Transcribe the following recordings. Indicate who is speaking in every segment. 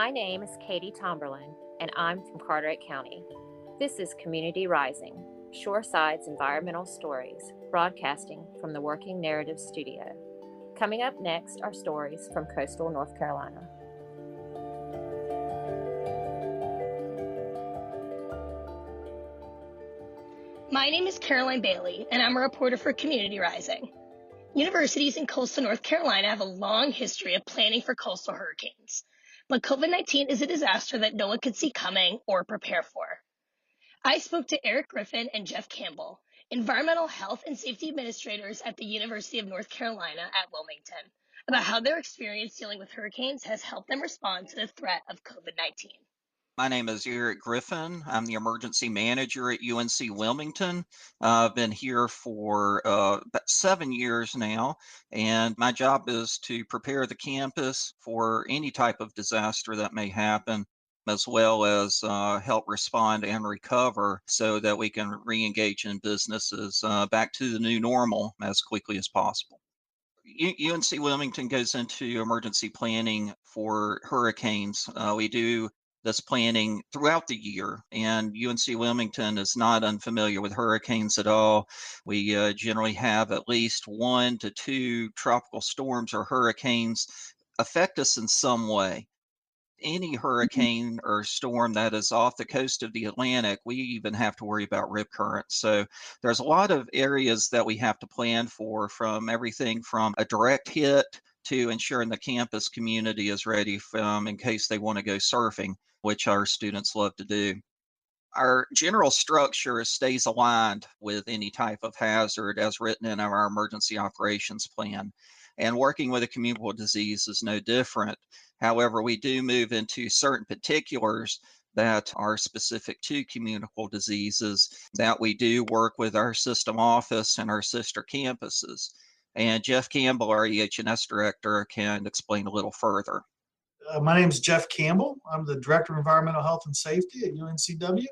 Speaker 1: My name is Katie Tomberlin, and I'm from Carteret County. This is Community Rising, Shoreside's environmental stories, broadcasting from the Working Narrative Studio. Coming up next are stories from coastal North Carolina.
Speaker 2: My name is Caroline Bailey, and I'm a reporter for Community Rising. Universities in coastal North Carolina have a long history of planning for coastal hurricanes, but COVID-19 is a disaster that no one could see coming or prepare for. I spoke to Eric Griffin and Jeff Campbell, environmental health and safety administrators at the University of North Carolina at Wilmington, about how their experience dealing with hurricanes has helped them respond to the threat of COVID-19.
Speaker 3: My name is Eric Griffin. I'm the emergency manager at UNC Wilmington. I've been here for about 7 years now, and my job is to prepare the campus for any type of disaster that may happen, as well as help respond and recover so that we can re-engage in businesses back to the new normal as quickly as possible. UNC Wilmington goes into emergency planning for hurricanes. We do this planning throughout the year, and UNC Wilmington is not unfamiliar with hurricanes at all. We generally have at least 1 to 2 tropical storms or hurricanes affect us in some way. Any hurricane or storm that is off the coast of the Atlantic, we even have to worry about rip currents. So there's a lot of areas that we have to plan for, from everything from a direct hit to ensuring the campus community is ready in case they want to go surfing, which our students love to do. Our general structure stays aligned with any type of hazard as written in our emergency operations plan. And working with a communicable disease is no different. However, we do move into certain particulars that are specific to communicable diseases that we do work with our system office and our sister campuses. And Jeff Campbell, our EH&S director, can explain a little further.
Speaker 4: My name is Jeff Campbell. I'm the Director of Environmental Health and Safety at UNCW.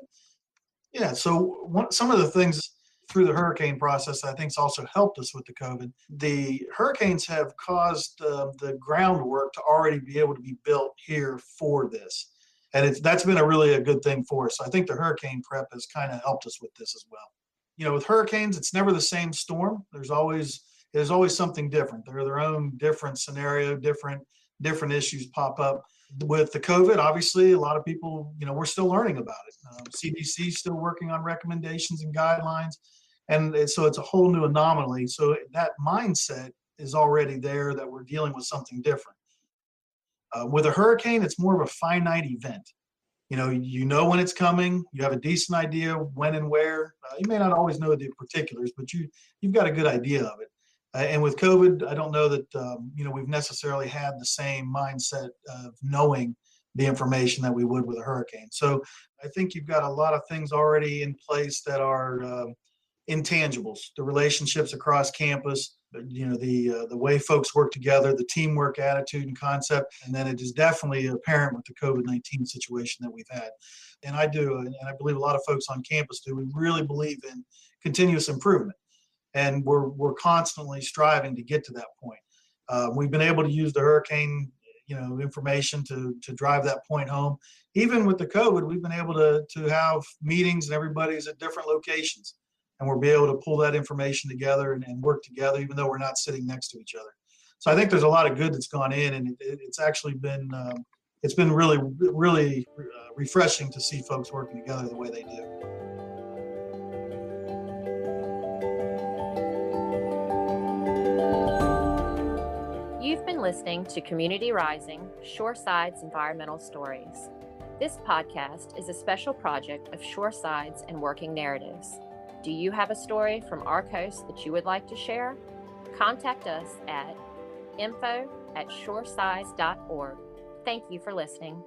Speaker 4: Yeah, so some of the things through the hurricane process I think has also helped us with the COVID. The hurricanes have caused the groundwork to already be able to be built here for this. And that's been a good thing for us. So I think the hurricane prep has kind of helped us with this as well. You know, with hurricanes, it's never the same storm. There's always something different. They're their own different scenario, different issues pop up. With the COVID, obviously, a lot of people, we're still learning about it. CDC is still working on recommendations and guidelines. And so it's a whole new anomaly. So that mindset is already there that we're dealing with something different. With a hurricane, it's more of a finite event. You know when it's coming. You have a decent idea when and where. You may not always know the particulars, but you've got a good idea of it. And with COVID, I don't know that we've necessarily had the same mindset of knowing the information that we would with a hurricane. So I think you've got a lot of things already in place that are intangibles, the relationships across campus, the way folks work together, the teamwork attitude and concept. And then it is definitely apparent with the COVID-19 situation that we've had. And I do, and I believe a lot of folks on campus do, we really believe in continuous improvement. And we're constantly striving to get to that point. We've been able to use the hurricane, information to drive that point home. Even with the COVID, we've been able to have meetings and everybody's at different locations. And we'll be able to pull that information together and work together, even though we're not sitting next to each other. So I think there's a lot of good that's gone in, and it's actually been really, really refreshing to see folks working together the way they do.
Speaker 1: You've been listening to Community Rising, Shoreside's environmental stories. This podcast is a special project of Shoreside's and Working Narratives. Do you have a story from our coast that you would like to share? Contact us at info@shoresides.org. Thank you for listening.